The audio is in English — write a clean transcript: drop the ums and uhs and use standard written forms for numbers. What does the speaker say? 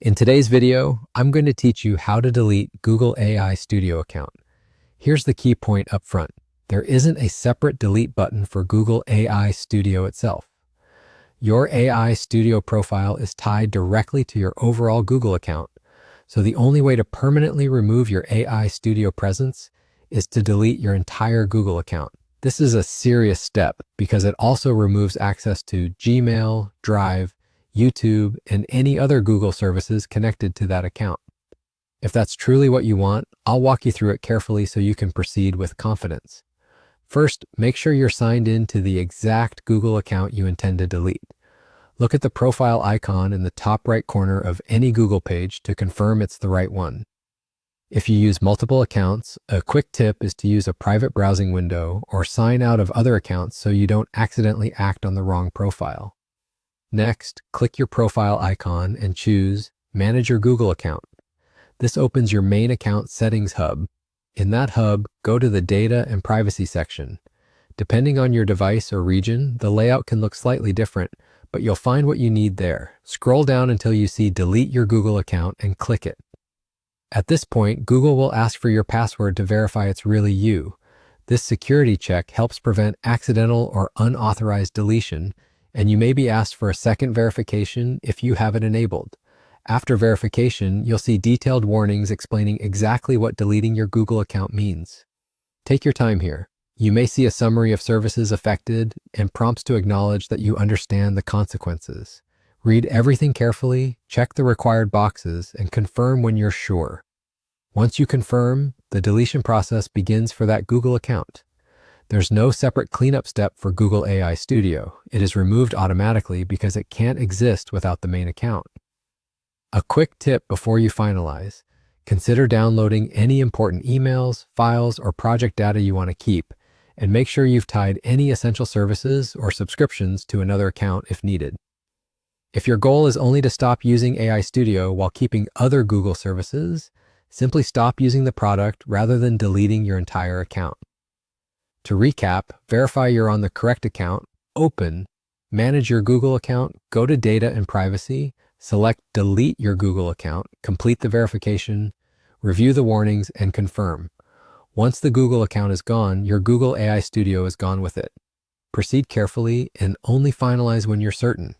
In today's video, I'm going to teach you how to delete Google AI Studio account. Here's the key point up front. There isn't a separate delete button for Google AI Studio itself. Your AI Studio profile is tied directly to your overall Google account, so the only way to permanently remove your AI Studio presence is to delete your entire Google account. This is a serious step because it also removes access to Gmail, Drive, YouTube, and any other Google services connected to that account. If that's truly what you want, I'll walk you through it carefully so you can proceed with confidence. First, make sure you're signed in to the exact Google account you intend to delete. Look at the profile icon in the top right corner of any Google page to confirm it's the right one. If you use multiple accounts, a quick tip is to use a private browsing window or sign out of other accounts so you don't accidentally act on the wrong profile. Next, click your profile icon and choose Manage your Google account. This opens your main account settings hub. In that hub, go to the Data and Privacy section. Depending on your device or region, the layout can look slightly different, but you'll find what you need there. Scroll down until you see Delete your Google account and click it. At this point, Google will ask for your password to verify it's really you. This security check helps prevent accidental or unauthorized deletion, and you may be asked for a second verification if you have it enabled. After verification, you'll see detailed warnings explaining exactly what deleting your Google account means. Take your time here. You may see a summary of services affected and prompts to acknowledge that you understand the consequences. Read everything carefully, check the required boxes, and confirm when you're sure. Once you confirm, the deletion process begins for that Google account. There's no separate cleanup step for Google AI Studio. It is removed automatically because it can't exist without the main account. A quick tip before you finalize: consider downloading any important emails, files, or project data you want to keep, and make sure you've tied any essential services or subscriptions to another account if needed. If your goal is only to stop using AI Studio while keeping other Google services, simply stop using the product rather than deleting your entire account. To recap, verify you're on the correct account, open, manage your Google account, go to Data and Privacy, select Delete your Google account, complete the verification, review the warnings, and confirm. Once the Google account is gone, your Google AI Studio is gone with it. Proceed carefully and only finalize when you're certain.